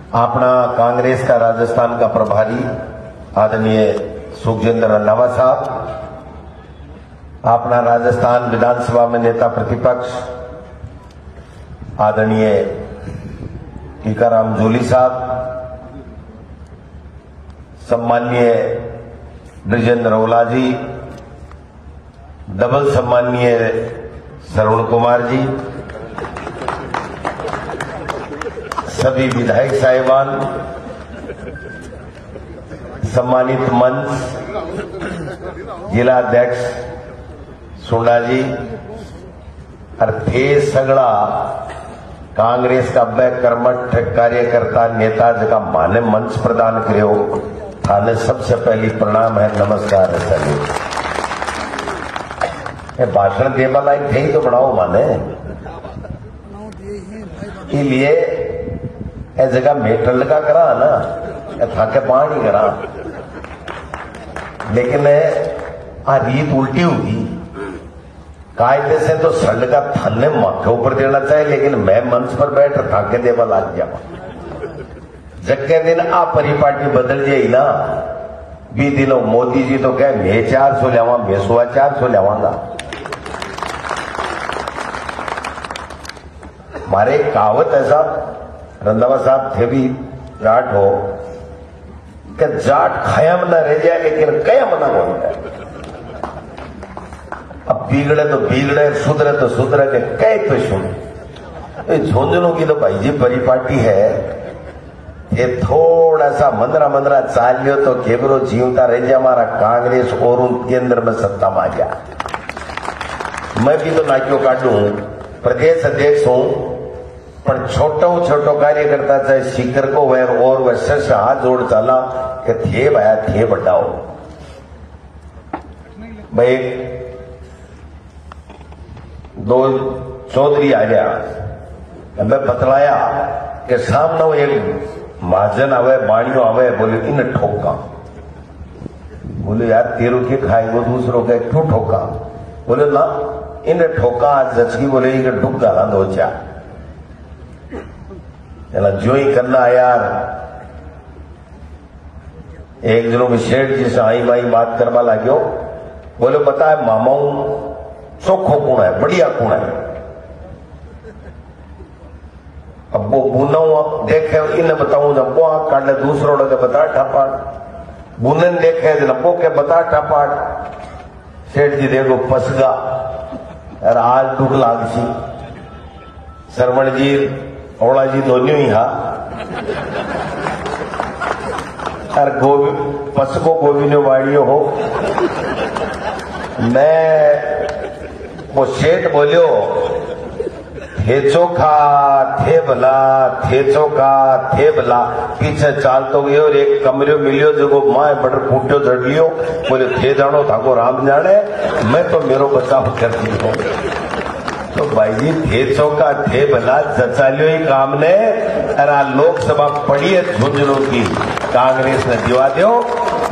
अपना कांग्रेस का राजस्थान का प्रभारी आदरणीय सुखजिंदर रंधावा साहब, अपना राजस्थान विधानसभा में नेता प्रतिपक्ष आदरणीय टीकाराम जूली साहब, सम्माननीय ब्रिजेंद्र ओला जी, डबल सम्माननीय श्रवण कुमार जी, सभी विधायक साहिबान, सम्मानित मंच, जिला अध्यक्ष सुंडा जी और थे सगड़ा कांग्रेस का कर्मठ कार्यकर्ता नेता जगह माने मंच प्रदान करो, थाने सबसे पहली प्रणाम है, नमस्कार है सभी। भाषण देवा लायक थे ही तो बनाओ माने, इसलिए ए जगह मेटल लगा करा ना, थाके पानी करा, लेकिन आ रीत उल्टी होगी। कायदे से तो सड़ का थाने माथे ऊपर देना चाहिए, लेकिन मैं मंच पर बैठ थाके देवा लाग जावा। जगह दिन आ परिपाटी बदल जाए ना, भी दिनों मोदी जी तो कहे मैं 400 लियावा, मैं 450 लियावांगा। मारे कहावत ऐसा रंधावा साहब थे भी जाट हो कि जाट खयम न रह जाए लेकिन कयम न हो जाए। अब बिगड़े तो बिगड़े, सुधरे तो सुधरे के कई पे सुने। झुंझुनू की तो भाई जी परिपाटी है, ये थोड़ा सा मंदरा मंदरा चाल लियो तो केवरो जीवता रह जाए हमारा कांग्रेस और उन केंद्र में सत्ता में आ गया। मैं भी तो नाक्यों काटू हूं, प्रदेश अध्यक्ष हूं, पर छोटो कार्यकर्ता चाहे शिखर को वह और वह से हाथ जोड़ चला कि थे भाया थे बढ़ाओ भाई। दो चौधरी आ गया, मैं बतलाया कि सामने वो एक महाजन आवे, बाणियों आवे, बोले इन ठोका। बोले यार तेरू के खाए वो दूसरों के क्यों ठोका? बोले ना इन ठोका आज जचकी, बोले ये डूब गाला दो चार चला जो ही करना यार। एक जनों में शेठ जी से आई माई बात करवा लाग्यो, बोले बता मामाऊ चोखो कौन है, बढ़िया कौन है? अब वो बुनाऊ देखे इन्हें बताऊं जब वो आग काट ले, दूसरों लगे बता ठापाट, बुनन देखे नपो के बता ठापाट। सेठ जी देखो पसगा और आज दुख लाग सी। श्रवण जी ओला जी दोनों ही हा और पस को गोविंदो वाड़ियो हो। मैं वो सेठ बोलियो थे चोखा थे भला, थे चोखा थे भला। पीछे चाल तो गयो और एक कमरे मिलियो जो माए बटर फूटो झड़ लियो। बोले थे जानो थाको राम जाने, मैं तो मेरो बचाव करती हूँ। तो भाई जी थे चौका थे भला जचालियो ही काम ने। अरे लोकसभा पड़ी है झुंझुनू की, कांग्रेस ने दिवा दो।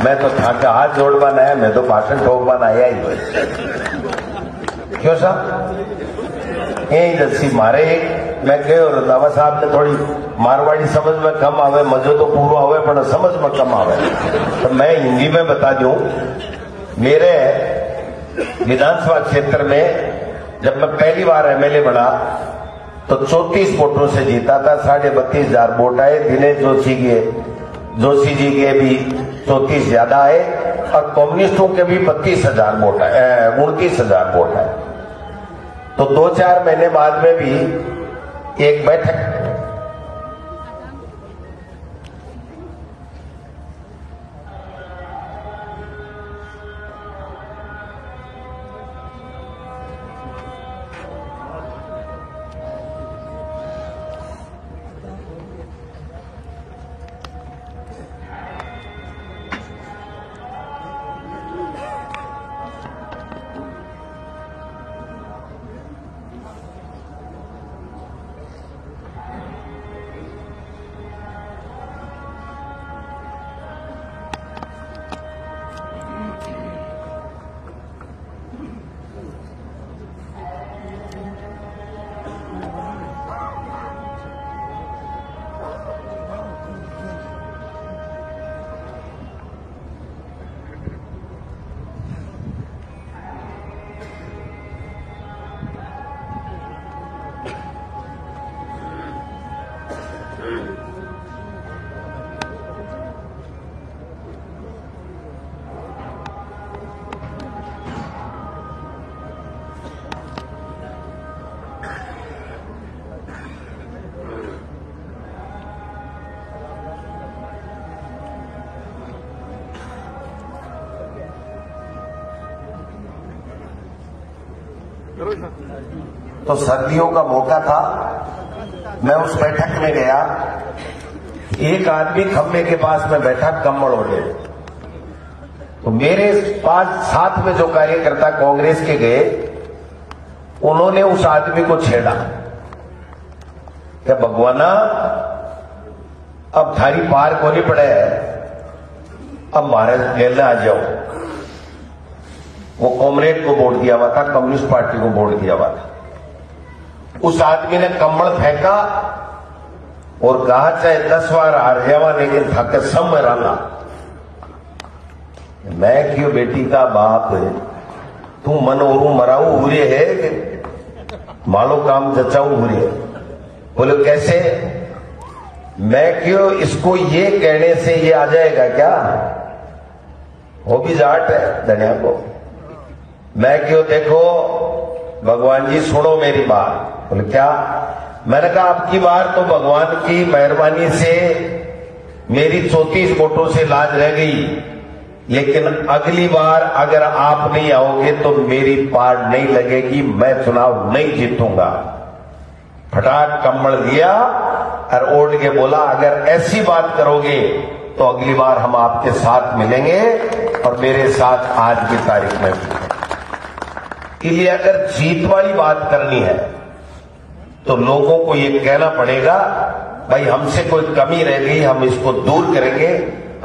मैं तो थाका हाथ जोड़वाना है, मैं तो भाषण ठोकवाना आया ही। क्यों साहब यही जैसी मारे मैं कहो रंधावा साहब ने थोड़ी मारवाड़ी समझ में कम आवे, मजो तो पूरा आवे पर समझ में कम आवे, तो मैं हिंदी में बता दूं। मेरे विधानसभा क्षेत्र में जब मैं पहली बार एमएलए बना तो 34 वोटों से जीता था। 32,500 वोट आए। दिनेश जोशी जी के भी 34 ज्यादा आए और कम्युनिस्टों के भी 32,000 वोट आए, 29,000 वोट आए। तो 2-4 महीने बाद में भी एक बैठक तो सर्दियों का मौका था, मैं उस बैठक में गया। एक आदमी खंबे के पास में बैठा, कम्बल ओढ़े। तो मेरे पास साथ में जो कार्यकर्ता कांग्रेस के गए, उन्होंने उस आदमी को छेड़ा, क्या भगवाना अब थारी पार को नहीं पड़े, अब महाराज गेले आ जाओ। वो कॉमरेड को वोट दिया हुआ था, कम्युनिस्ट पार्टी को वोट दिया हुआ था। उस आदमी ने कंबल फेंका और कहा चाहे 10 बार हार जावा लेकिन थक सब में रहना। मैं क्यों बेटी का बाप है, तू मन और मराऊ हुए है कि मालो काम जचाऊ हुए। बोले कैसे? मैं क्यों, इसको ये कहने से ये आ जाएगा क्या? वो भी जाट है धनिया को। मैं क्यों, देखो भगवान जी सुनो मेरी बात। बोले क्या? मैंने कहा आपकी बार तो भगवान की मेहरबानी से मेरी 34 वोटों से लाज रह गई, लेकिन अगली बार अगर आप नहीं आओगे तो मेरी पार नहीं लगेगी, मैं चुनाव नहीं जीतूंगा। फटाक कम्बल दिया और ओढ़ के बोला अगर ऐसी बात करोगे तो अगली बार हम आपके साथ मिलेंगे और मेरे साथ आज की तारीख में भी। इसलिए अगर जीत वाली बात करनी है तो लोगों को ये कहना पड़ेगा, भाई हमसे कोई कमी रह गई, हम इसको दूर करेंगे,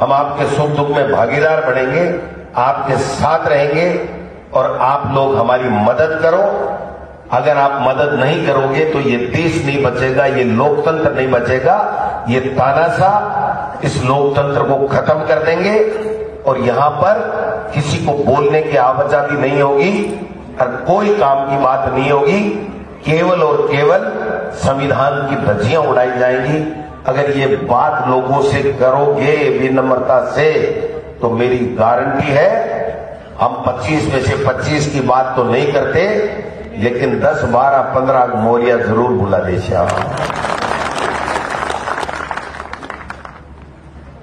हम आपके सुख दुख में भागीदार बनेंगे, आपके साथ रहेंगे और आप लोग हमारी मदद करो। अगर आप मदद नहीं करोगे तो ये देश नहीं बचेगा, ये लोकतंत्र नहीं बचेगा, ये तानाशाह इस लोकतंत्र को खत्म कर देंगे और यहां पर किसी को बोलने की आवाजादी नहीं होगी और कोई काम की बात नहीं होगी। केवल और केवल संविधान की धज्जियां उड़ाई जाएंगी। अगर ये बात लोगों से करोगे विनम्रता से तो मेरी गारंटी है हम 25 में से 25 की बात तो नहीं करते, लेकिन 10, 12, 15 मोरिया जरूर बुला दे श्याम।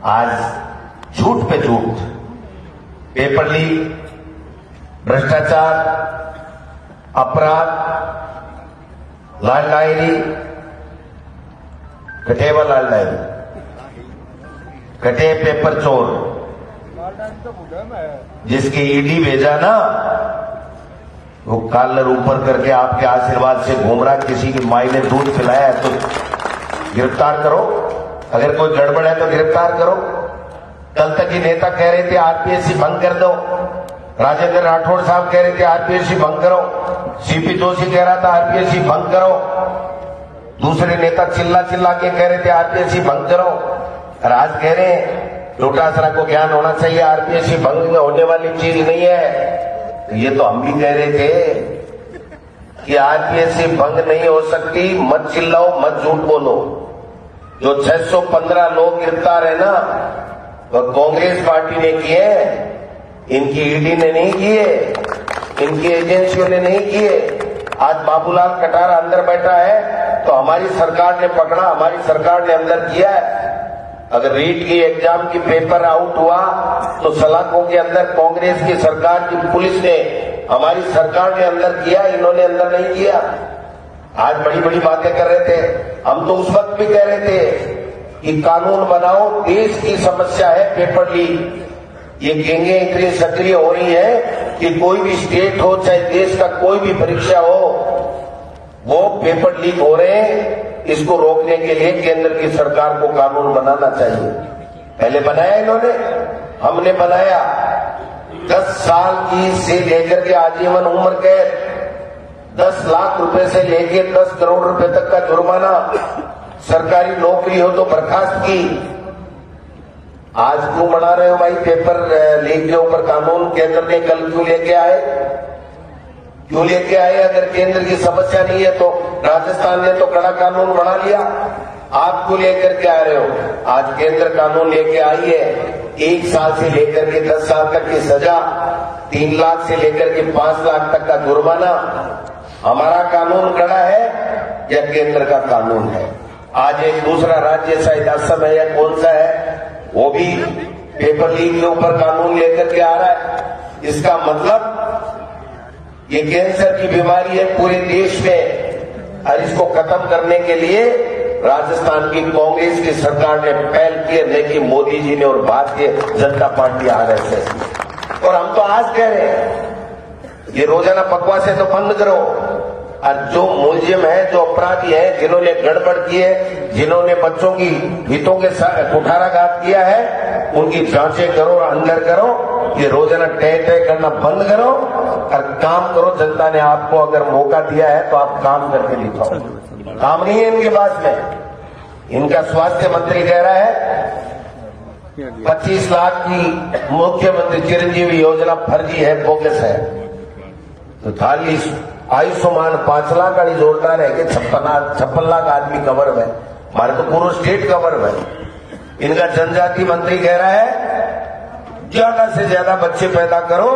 आज झूठ पे झूठ, पेपर लीक, भ्रष्टाचार, अपराध, लाल डायरी, कटेवा लाल डायरी, कटे पेपर चोर, जिसके ईडी भेजा ना वो कॉलर ऊपर करके आपके आशीर्वाद से घूम रहा, किसी की माई ने दूध पिलाया है तो गिरफ्तार करो, अगर कोई गड़बड़ है तो गिरफ्तार करो। कल तक ही नेता कह रहे थे आरपीएससी भंग कर दो, राजेंद्र राठौड़ साहब कह रहे थे आरपीएससी भंग करो, सीपी जोशी कह रहा था आरपीएससी भंग करो, दूसरे नेता चिल्ला चिल्ला के कह रहे थे आरपीएससी भंग करो, और आज कह रहे हैं डोटासरा को ज्ञान होना चाहिए, आरपीएससी भंग होने वाली चीज नहीं है। ये तो हम भी कह रहे थे कि आरपीएससी भंग नहीं हो सकती, मत चिल्लाओ, मत झूठ बोलो। जो 615 लोग गिरफ्तार है ना, वो कांग्रेस पार्टी ने किए, इनकी ईडी ने नहीं किए, इनकी एजेंसियों ने नहीं किए। आज बाबूलाल कटारा अंदर बैठा है तो हमारी सरकार ने पकड़ा, हमारी सरकार ने अंदर किया है। अगर रीट की एग्जाम की पेपर आउट हुआ तो सलाखों के अंदर कांग्रेस की सरकार की पुलिस ने, हमारी सरकार ने अंदर किया, इन्होंने अंदर नहीं किया। आज बड़ी बड़ी बातें कर रहे थे, हम तो उस वक्त भी कह रहे थे कि कानून बनाओ, देश की समस्या है पेपर लीक। ये गैंगे इतनी सक्रिय हो रही है कि कोई भी स्टेट हो चाहे देश का कोई भी परीक्षा हो, वो पेपर लीक हो रहे हैं। इसको रोकने के लिए केंद्र की सरकार को कानून बनाना चाहिए। पहले बनाया इन्होंने, हमने बनाया। 10 साल की से लेकर के आजीवन उम्र कैद, 10 लाख रुपए से लेकर 10 करोड़ रुपए तक का जुर्माना, सरकारी नौकरी हो तो बर्खास्त की। आज क्यों बना रहे हो भाई पेपर लीक के ऊपर कानून? केंद्र ने कल क्यों लेके आए? क्यों लेके आए? अगर केंद्र की समस्या नहीं है तो राजस्थान ने तो कड़ा कानून बना लिया, आप क्यों लेकर के आ रहे हो? आज केंद्र कानून लेके आई है, 1 साल से लेकर के 10 साल तक की सजा, 3 लाख से लेकर के 5 लाख तक का जुर्माना। हमारा कानून कड़ा है या केंद्र का कानून है? आज एक दूसरा राज्य शायद असम है या कौन सा है, वो भी पेपर लीक के ऊपर कानून लेकर के आ रहा है। इसका मतलब ये कैंसर की बीमारी है पूरे देश में, और इसको खत्म करने के लिए राजस्थान की कांग्रेस की सरकार ने पहल की है, लेकिन मोदी जी ने और भारतीय जनता पार्टी RSS। और हम तो आज कह रहे हैं ये रोजाना बकवास है तो बंद करो, और जो मुलजिम है, जो अपराधी है, जिन्होंने गड़बड़ की है, जिन्होंने बच्चों की हितों के साथ कुठाराघात किया है, उनकी जांचें करो और अंदर करो। ये रोजाना टह करना बंद करो और काम करो। जनता ने आपको अगर मौका दिया है तो आप काम करके दिखाओ। काम नहीं है इनके पास में। इनका स्वास्थ्य मंत्री कह रहा है 25 लाख की मुख्यमंत्री चिरंजीवी योजना फर्जी है, बोगस है। तो 40 आयुष्मान 5 लाख वाली जोरदार है कि 56 लाख आदमी कवर में, हमारे तो पूरा स्टेट कवर में। इनका जनजाति मंत्री कह रहा है ज्यादा से ज्यादा बच्चे पैदा करो,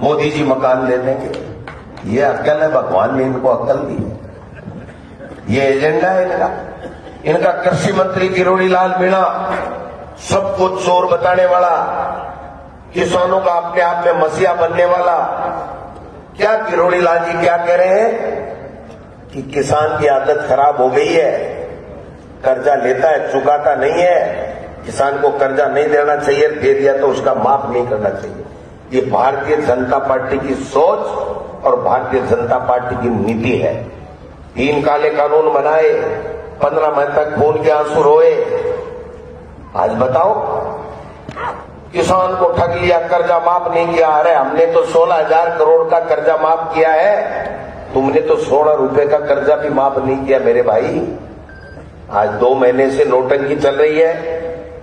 मोदी जी मकान दे देंगे। ये अक्ल है, भगवान ने इनको अक्ल दी है, ये एजेंडा है इनका। इनका कृषि मंत्री किरोड़ी लाल मीणा सब कुछ चोर बताने वाला, किसानों का अपने आप में मसीहा बनने वाला। क्या किरोड़ी लाल जी क्या कह रहे हैं कि किसान की आदत खराब हो गई है, कर्जा लेता है चुकाता नहीं है, किसान को कर्जा नहीं देना चाहिए, दे दिया तो उसका माफ नहीं करना चाहिए। ये भारतीय जनता पार्टी की सोच और भारतीय जनता पार्टी की नीति है। 3 काले कानून बनाए, 15 मई तक खून के आंसू रोए। आज बताओ किसान को ठग लिया, कर्जा माफ नहीं किया। अरे हमने तो 16,000 करोड़ का कर्जा माफ किया है, तुमने तो 16 रुपए का कर्जा भी माफ नहीं किया मेरे भाई। आज 2 महीने से नोटंकी चल रही है,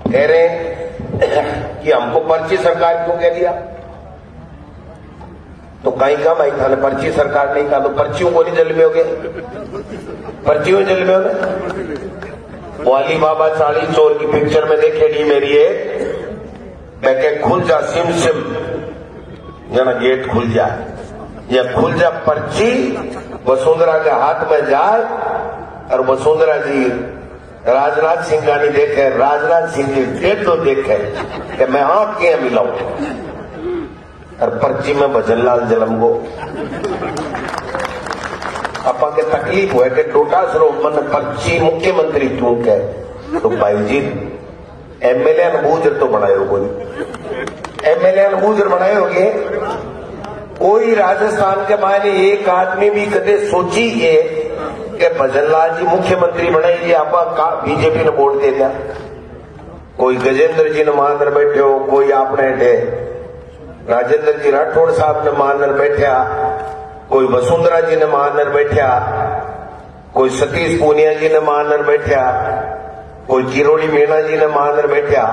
कह रहे हैं कि हमको पर्ची सरकार क्यों कह दिया। तो कहीं का भाई था, पर्ची सरकार नहीं कहा तो पर्चियों को नहीं जल में हो गए, पर्चियों जल में हो गए। वो अली बाबा चाली चोर की पिक्चर में देखेगी मेरी एक, मैं कह खुल जा सिम सिम जना गेट खुल जाए, या खुल जा पर्ची वसुंधरा के हाथ में जाए। और वसुंधरा जी राजनाथ सिंह का नहीं देखे, राजनाथ सिंह जी डेट तो देखे कि मैं हाथ के मिलाऊं, और पर्ची में भजनलाल जलम को अपा के तकलीफ हुए कि टोटा सरो मन पर्ची मुख्यमंत्री क्यों कह। तो भाई जी MLA अनबूजर तो बनाए हो, कोई MLA अनबूजर बनाए होगे। कोई राजस्थान के मायने एक आदमी भी कदे सोची है कि भजनलाल जी मुख्यमंत्री बनाइए, आप बीजेपी ने वोट दे दिया। कोई गजेंद्र जी ने मान बैठे हो, कोई आपने राजेंद्र जी राठौड़ साहब ने मान बैठा, कोई वसुंधरा जी ने मान बैठा, कोई सतीश पूनिया जी ने मान बैठा, कोई किरोड़ी मीणा जी ने मान बैठा।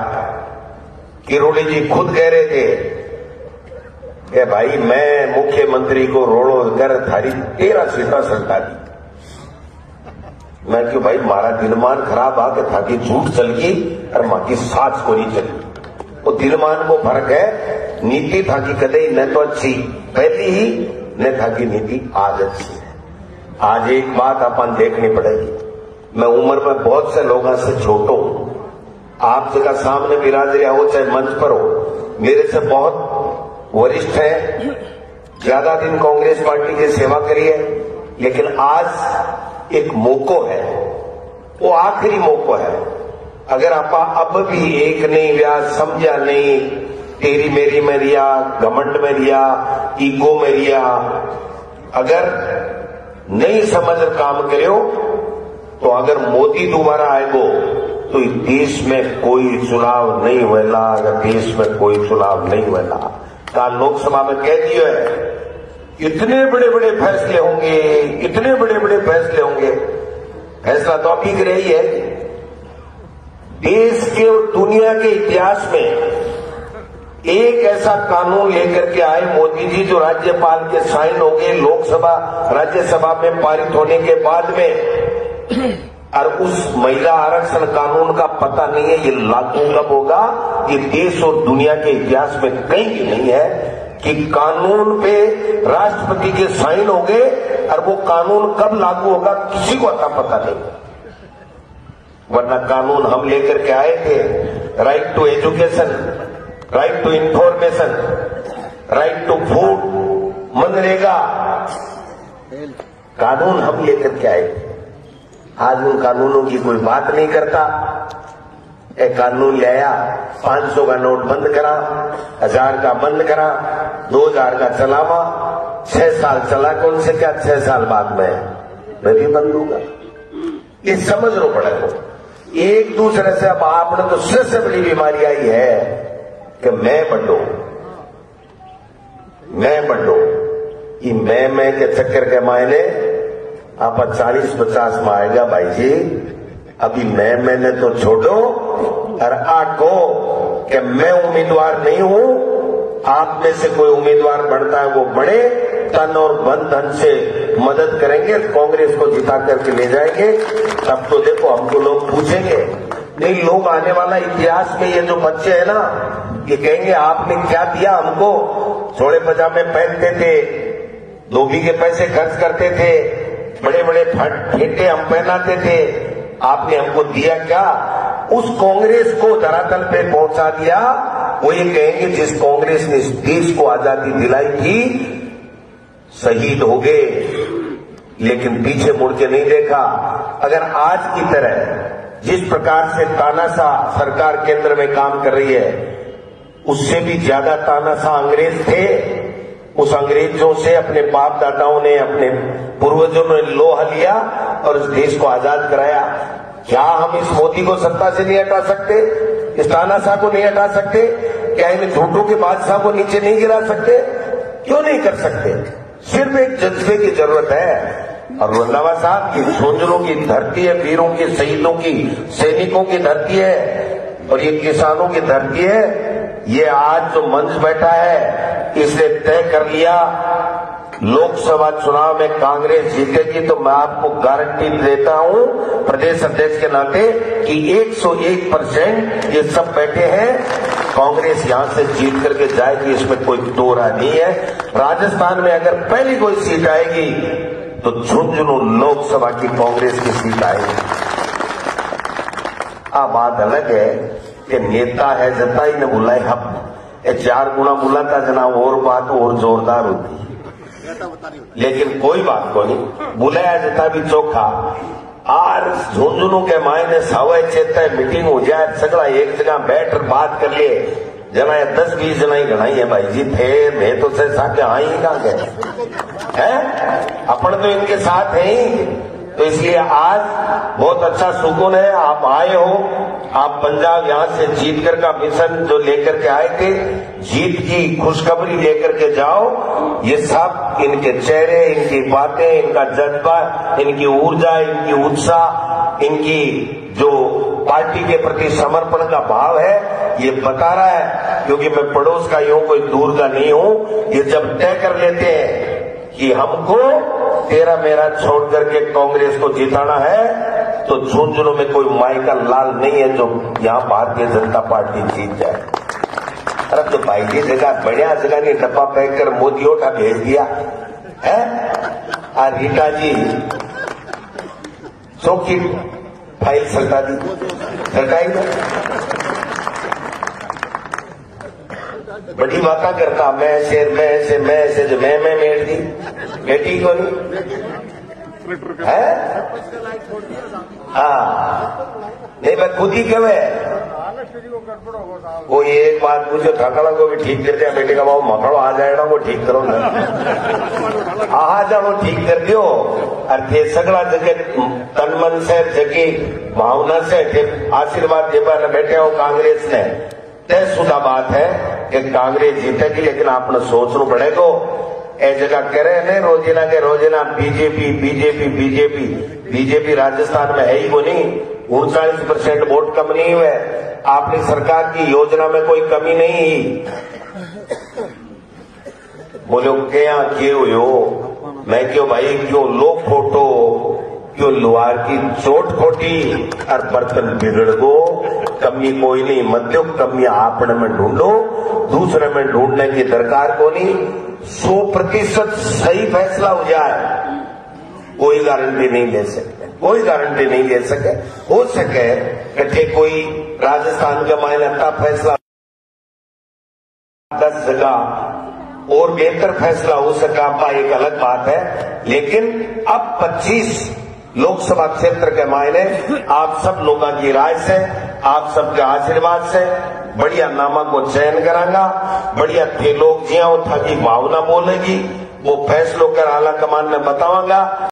किरोड़ी जी खुद कह रहे थे कि भाई मैं मुख्यमंत्री को रोड़ो कर थारी 13 सीटा सरकारी। मैं क्यों भाई मारा दिलमान खराब आ के था कि झूठ चल गई और मां की साच को नहीं चली। वो दिलमान को फर्क है, नीति था कि कदे न तो अच्छी पहली ही, न था कि नीति आज अच्छी है। आज एक बात अपन देखनी पड़ेगी, मैं उम्र में बहुत से लोगों से छोटो हूं, आप जगह सामने बिरादरी हो चाहे मंच पर हो, मेरे से बहुत वरिष्ठ है, ज्यादा दिन कांग्रेस पार्टी की सेवा करी है, लेकिन आज एक मौको है, वो आखिरी मौको है। अगर आप अब भी एक नहीं व्या समझा नहीं, तेरी मेरी में रिया, घमंड में रिया, ईगो में रिया, अगर नहीं समझ काम करो तो अगर मोदी दोबारा आएगो तो देश में कोई चुनाव नहीं हुएला। अगर देश में कोई चुनाव नहीं हुएला, कल लोकसभा में कह दिया है इतने बड़े बड़े फैसले होंगे, इतने बड़े बड़े फैसले होंगे। फैसला तो अभी की रही है, देश के और दुनिया के इतिहास में एक ऐसा कानून लेकर के आए मोदी जी जो राज्यपाल के साइन हो गए लोकसभा राज्यसभा में पारित होने के बाद में, और उस महिला आरक्षण कानून का पता नहीं है ये लागू कब होगा। ये देश और दुनिया के इतिहास में कहीं भी नहीं है कि कानून पे राष्ट्रपति के साइन हो गए और वो कानून कब लागू होगा किसी को अता पता नहीं। वरना कानून हम लेकर के आए थे, right to education, right to information, right to food, MNREGA कानून हम लेकर के आए। आज उन कानूनों की कोई बात नहीं करता। एक कानून ले आया, 500 का नोट बंद करा, 1000 का बंद करा, 2000 का चलावा, 6 साल चला, कौन से क्या 6 साल बाद मैं भी बंद दूंगा। ये समझ लो पड़ेगा। एक दूसरे से अब आपने तो सबसे बड़ी बीमारी आई है कि मैं बंटो ये मैं के चक्कर के मायने आप 40-50 में आएगा भाई जी। अभी मैंने तो छोड़ो और आको कि मैं उम्मीदवार नहीं हूं, आप में से कोई उम्मीदवार बढ़ता है वो बढ़े, तन और बंधन से मदद करेंगे, कांग्रेस को जिता करके ले जाएंगे। तब तो देखो हमको लोग पूछेंगे नहीं, लोग आने वाला इतिहास में ये जो बच्चे हैं ना, ये कहेंगे आपने क्या दिया हमको। चौड़े पजामे पहनते थे, धोबी के पैसे खर्च करते थे, बड़े बड़े फेंटे हम पहनाते थे, आपने हमको दिया क्या। उस कांग्रेस को धरातल पे पहुंचा दिया। वो ये कहेंगे जिस कांग्रेस ने इस देश को आजादी दिलाई थी, शहीद हो गए लेकिन पीछे मुड़ के नहीं देखा। अगर आज की तरह जिस प्रकार से तानाशाह सरकार केंद्र में काम कर रही है, उससे भी ज्यादा तानाशाह अंग्रेज थे। उस अंग्रेजों से अपने बाप दादाओं ने, अपने पूर्वजों ने लोहा लिया और इस देश को आजाद कराया। क्या हम इस मोदी को सत्ता से नहीं हटा सकते? इस तानाशाह को नहीं हटा सकते? क्या इन झूठों के बादशाह को नीचे नहीं गिरा सकते? क्यों नहीं कर सकते? सिर्फ एक जज्बे की जरूरत है। और रंधावा साहब की झुंझुनों की धरती है, वीरों की, शहीदों की, सैनिकों की धरती है और ये किसानों की धरती है। ये आज जो मंच बैठा है इसने तय कर लिया लोकसभा चुनाव में कांग्रेस जीतेगी। तो मैं आपको गारंटी देता हूं प्रदेश अध्यक्ष के नाते कि 101% ये सब बैठे हैं, कांग्रेस यहां से जीत करके जाएगी, इसमें कोई दो राय नहीं है। राजस्थान में अगर पहली कोई सीट आएगी तो झुंझुनू लोकसभा की कांग्रेस की सीट आएगी। बात अलग है कि नेता है जनता ही ने बुलाए, हम 4 गुना बुलाता जना और बात और जोरदार होती है। लेकिन कोई बात को नहीं, बुलाया जाता भी चोखा। और झुंझुनू के मायने सवाई चेता मीटिंग हो जाए, सगड़ा एक जगह बैठ कर बात कर लिए, जना 10-20 जना ही गणाई है भाई जी थे, मैं तो से साथ आई ही कहा गए हैं, अपन तो इनके साथ हैं ही। तो इसलिए आज बहुत अच्छा सुकून है, आप आए हो। आप पंजाब यहां से जीत कर का मिशन जो लेकर के आए थे, जीत की खुशखबरी लेकर के जाओ। ये सब इनके चेहरे, इनकी बातें, इनका जज्बा, इनकी ऊर्जा, इनकी उत्साह, इनकी जो पार्टी के प्रति समर्पण का भाव है, ये बता रहा है। क्योंकि मैं पड़ोस का यूं कोई दूर का नहीं हूं। ये जब तय कर लेते हैं कि हमको तेरा मेरा छोड़ करके कांग्रेस को जिताना है, तो झुंझुनू में कोई माई का लाल नहीं है जो यहां भारतीय जनता पार्टी जीत जाए। अरे तो भाई जी जगह बढ़िया जगह नहीं, डब्बा पैक कर मोदी उठा भेज दिया है। और रीटा जी चौकी फाइल सल्टा दी, सल्टाई ना, बड़ी बात करता मैं से जो मैं मेड़ दी बेटी को नहीं है। नहीं मैं खुद ही कहे वो एक बात पूछो, ठकड़ा को भी ठीक कर दिया, बेटे का बाबू मकड़ो आ जाएगा वो ठीक करो ना, आ जाओ ठीक कर दियो। और थे सगड़ा जगह तन मन से जगह भावना से आशीर्वाद देवा बैठे हो कांग्रेस ने। तयशुदा बात है कि कांग्रेस जीतेगी, लेकिन आपने सोचना पड़ेगा। ए जगह कह रहे हैं रोजीना के रोजीना बीजेपी राजस्थान में है ही वो नहीं, 39% वोट कम नहीं हुए। आपकी सरकार की योजना में कोई कमी नहीं। बोलो क्या क्यों हो, मैं क्यों भाई क्यों लोग खोटो, क्यों लोहार की चोट खोटी और बर्तन बिगड़ गो। कमी कोई नहीं, मतलब कमी आपने में ढूंढो, दूसरे में ढूंढने की दरकार को नहीं। 100% सही फैसला हो जाए, कोई गारंटी नहीं ले सकते, कोई गारंटी नहीं ले सके। हो सके कि कोई राजस्थान के मायने का फैसला 10 जगह और बेहतर फैसला हो सका पा एक अलग बात है। लेकिन अब 25 लोकसभा क्षेत्र के मायने आप सब लोगों की राय से, आप सबके आशीर्वाद से बढ़िया नामा को चयन करांगा। बढ़िया थे लोग जिया था की भावना बोलेगी, वो फैसलों कर आला कमान ने बतावांगा।